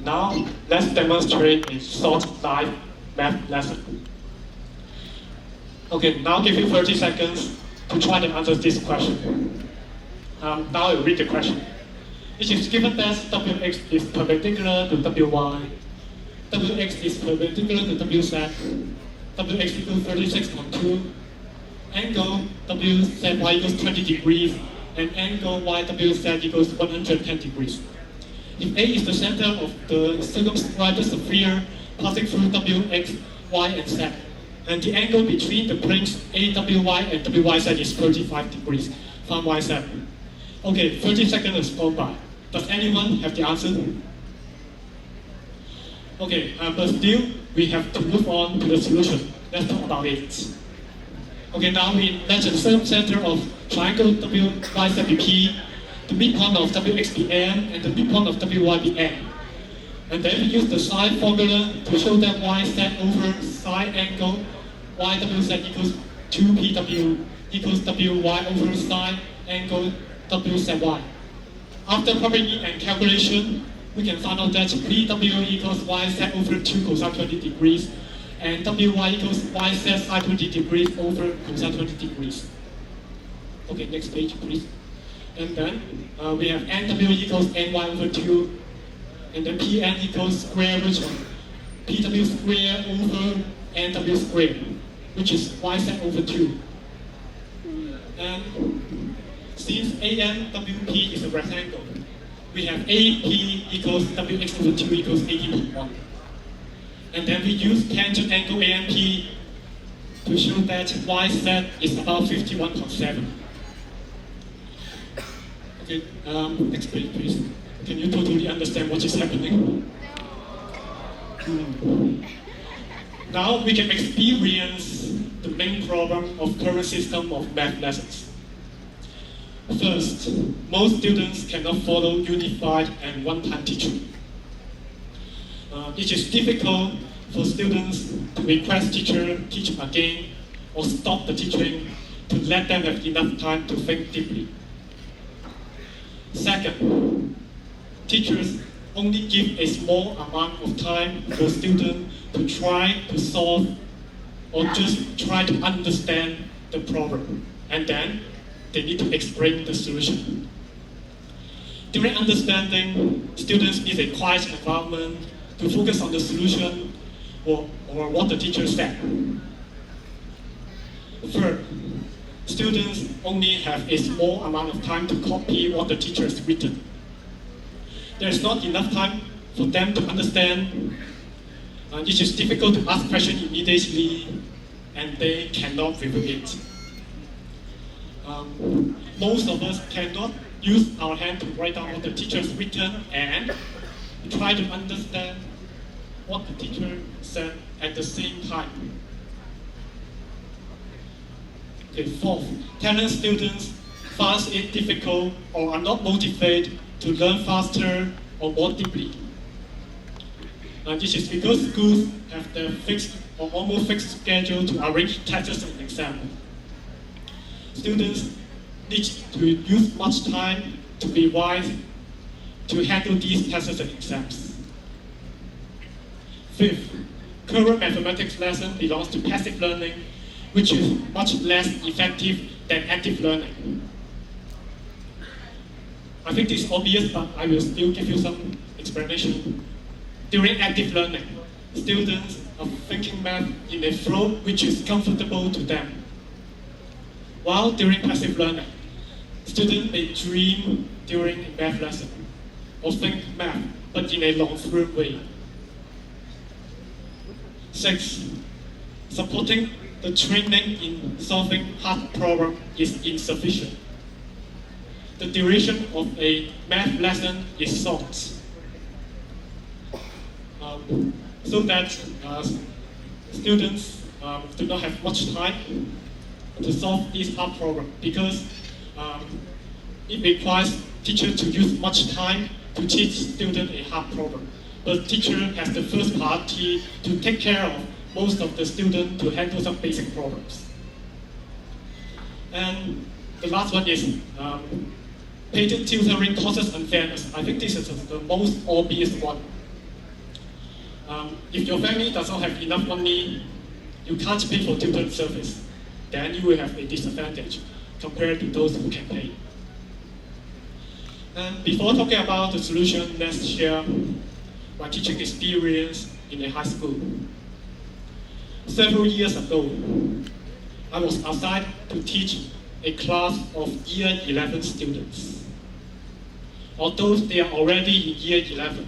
Now, let's demonstrate a short live math lesson. Okay, now give you 30 seconds to try to answer this question. Now I read the question. It is given that Wx is perpendicular to Wy, Wx is perpendicular to Wz, Wx equals 36.2, angle WZY equals 20 degrees, and angle YWZ equals 110 degrees. If A is the center of the circumscribed sphere passing through Wx, Y, and Z, and the angle between the planes AWY and WYZ is 35 degrees, find YZ. Okay, 30 seconds has gone by. Does anyone have the answer? Okay, but still, we have to move on to the solution. Let's talk about it. Okay, now we imagine the circumcenter of triangle WYZ be P, the midpoint of WX be N, and the midpoint of WY be N. And then we use the sine formula to show that YZ over sine angle YWZ equals 2PW equals WY over sine angle WZY. After plugging and calculation, we can find out that PW equals YZ over 2 cosine 20 degrees, and WY equals YZ sine 20 degrees over cosine 20 degrees. Okay, next page, please. And then we have NW equals NY over 2, and then PN equals square root of PW square over NW square, which is YZ over 2. And since ANWP is a rectangle, we have AP equals WX over 2 equals ADP1. And then we use tangent angle ANP to show that YZ is about 51.7. Okay, next page, please. Can you totally understand what is happening? Now we can experience the main problem of current system of math lessons. First, most students cannot follow unified and one-time teaching. It is difficult for students to request teacher teach again or stop the teaching to let them have enough time to think deeply. Second, teachers only give a small amount of time for students to try to solve or just try to understand the problem, and then they need to explain the solution. During understanding, students need a quiet environment to focus on the solution or what the teacher said. Third, students only have a small amount of time to copy what the teacher has written. There is not enough time for them to understand. It is difficult to ask questions immediately, and they cannot review it. Most of us cannot use our hand to write down what the teacher has written and try to understand what the teacher said at the same time. Okay, fourth, talented students find it difficult or are not motivated to learn faster or more deeply. This is because schools have their fixed or almost fixed schedule to arrange tests and exams. Students need to use much time to be wise to handle these tests and exams. Fifth, current mathematics lesson belongs to passive learning, which is much less effective than active learning. I think this is obvious, but I will still give you some explanation. During active learning, students are thinking math in a flow which is comfortable to them. While during passive learning, students may dream during a math lesson or think math, but in a long-through way. Six, supporting the training in solving hard problems is insufficient. The duration of a math lesson is short, so that students do not have much time to solve this hard problem, because it requires teachers to use much time to teach students a hard problem. But teacher has the first priority to take care of most of the students to handle some basic problems. And the last one is patent tutoring causes unfairness. I think this is the most obvious one. If your family does not have enough money, you can't pay for tutor service, then you will have a disadvantage compared to those who can pay. And before talking about the solution, let's share my teaching experience in a high school. Several years ago, I was assigned to teach a class of year 11 students. Although they are already in year 11,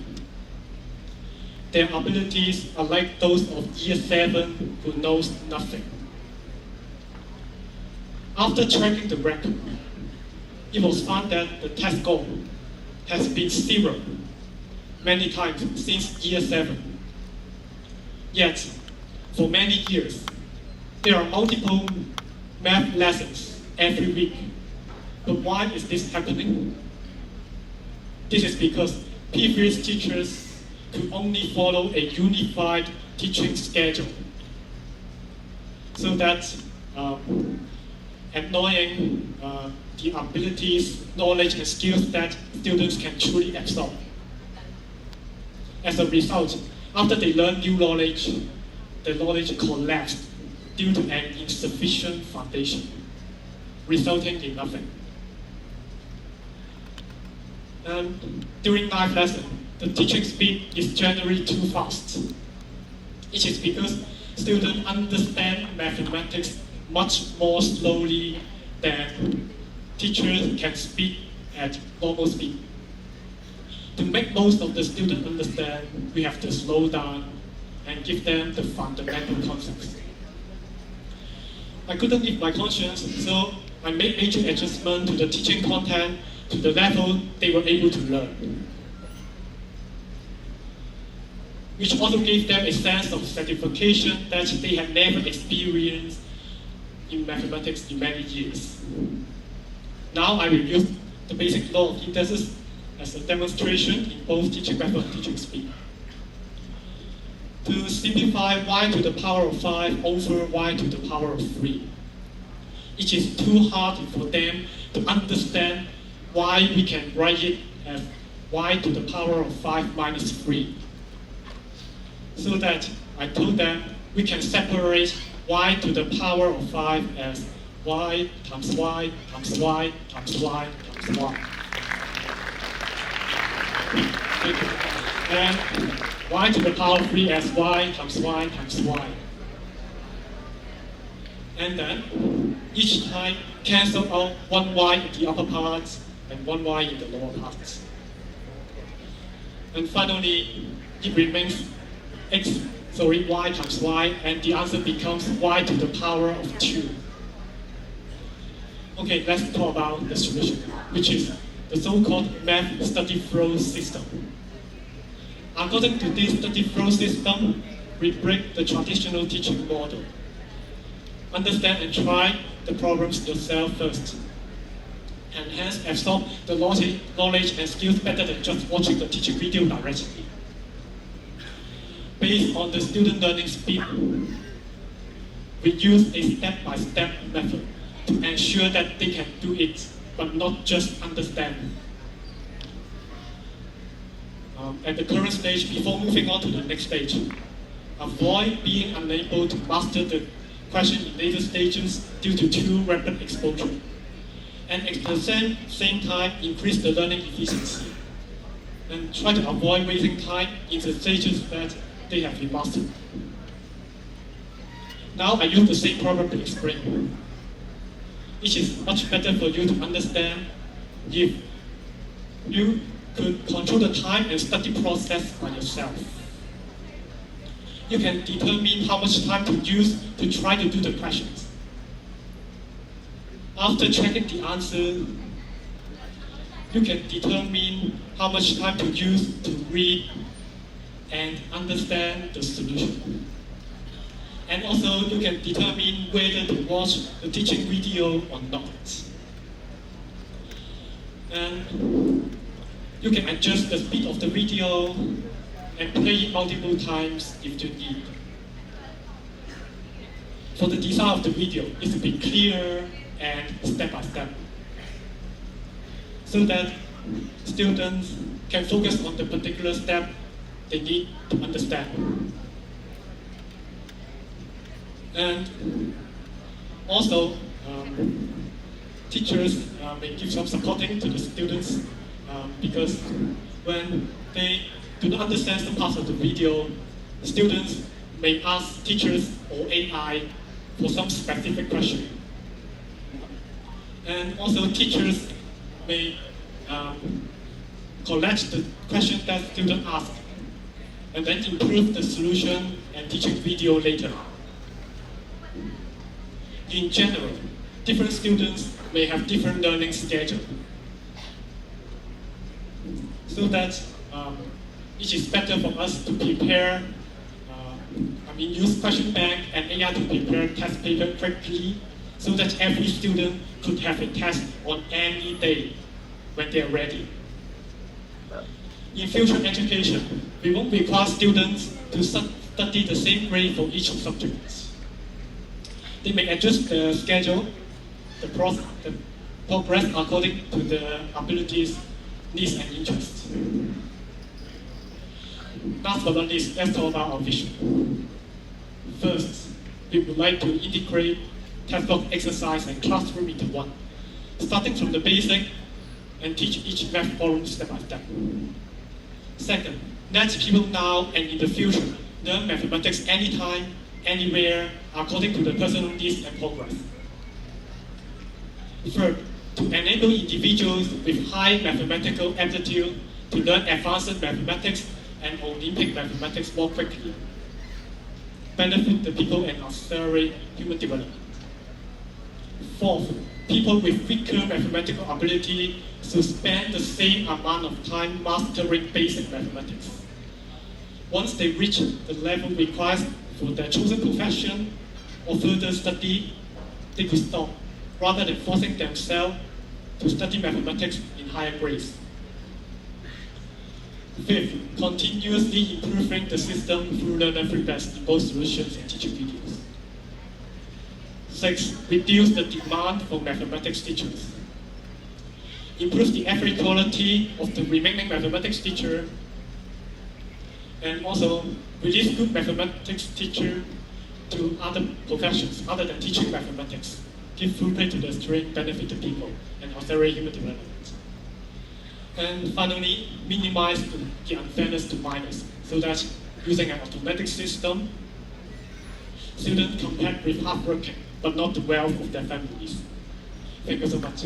their abilities are like those of year 7 who knows nothing. After checking the record, it was found that the test score has been 0 many times since year 7. Yet, for many years, there are multiple math lessons every week. But why is this happening? This is because previous teachers could only follow a unified teaching schedule, so that ignoring the abilities, knowledge, and skills that students can truly absorb. As a result, after they learn new knowledge, the knowledge collapsed due to an insufficient foundation, resulting in nothing. And during live lesson, the teaching speed is generally too fast. It is because students understand mathematics much more slowly than teachers can speak at normal speed. To make most of the students understand, we have to slow down and give them the fundamental concepts. I couldn't leave my conscience, so I made major adjustments to the teaching content to the level they were able to learn, which also gave them a sense of satisfaction that they had never experienced in mathematics in many years. Now I will use the basic law of indices as a demonstration in both teaching method and teaching speed. To simplify y to the power of 5 over y to the power of 3. It is too hard for them to understand why we can write it as y to the power of 5 minus 3. So that I told them we can separate y to the power of 5 as y times y times y times y times y. And y to the power of 3 as y times y times y. And then each time cancel out one y in the upper parts and one y in the lower parts. And finally, it remains y times y, and the answer becomes y to the power of 2. Okay, let's talk about the solution, which is the so-called math study flow system. According to this study flow system, we break the traditional teaching model. Understand and try the problems yourself first, and hence absorb the knowledge and skills better than just watching the teaching video directly. Based on the student learning speed, we use a step-by-step method to ensure that they can do it, but not just understand. At the current stage, before moving on to the next stage, avoid being unable to master the question in later stages due to too rapid exposure. And at the same time, increase the learning efficiency. And try to avoid wasting time in the stages that they have been mastered. Now I use the same problem to explain. It is much better for you to understand if you could control the time and study process by yourself. You can determine how much time to use to try to do the questions. After checking the answer, you can determine how much time to use to read and understand the solution. And also, you can determine whether to watch the teaching video or not. And you can adjust the speed of the video and play it multiple times if you need. For the design of the video, it should be clear and step by step, so that students can focus on the particular step they need to understand. And also, teachers may give some supporting to the students because when they do not understand some parts of the video, students may ask teachers or AI for some specific question. And also teachers may collect the question that students ask and then improve the solution and teaching video later. In general, different students may have different learning schedule. So that it is better for us to prepare, use question bank and AI to prepare test paper quickly so that every student could have a test on any day when they are ready. In future education, we won't require students to study the same grade for each subject. They may adjust the schedule, the progress according to their abilities, needs, and interests. Last but not least, let's talk about our vision. First, we would like to integrate textbook exercise and classroom into one, starting from the basic and teach each math problem step by step. Second, let people now and in the future learn mathematics anytime, anywhere, according to the personal needs and progress. Third, to enable individuals with high mathematical aptitude to learn advanced mathematics and Olympic mathematics more quickly, benefit the people and accelerate human development. Fourth, people with weaker mathematical ability should spend the same amount of time mastering basic mathematics. Once they reach the level required for their chosen profession or further study, they could stop, rather than forcing themselves to study mathematics in higher grades. Fifth, continuously improving the system through learner feedback in both solutions and teaching videos. Sixth, reduce the demand for mathematics teachers. Improve the average quality of the remaining mathematics teacher, and also release good mathematics teacher to other professions other than teaching mathematics. Give full play to the strength, benefit the people, and accelerate human development. And finally, minimize the unfairness to minors, so that using an automatic system, students compete with hardworking, but not the wealth of their families. Thank you so much.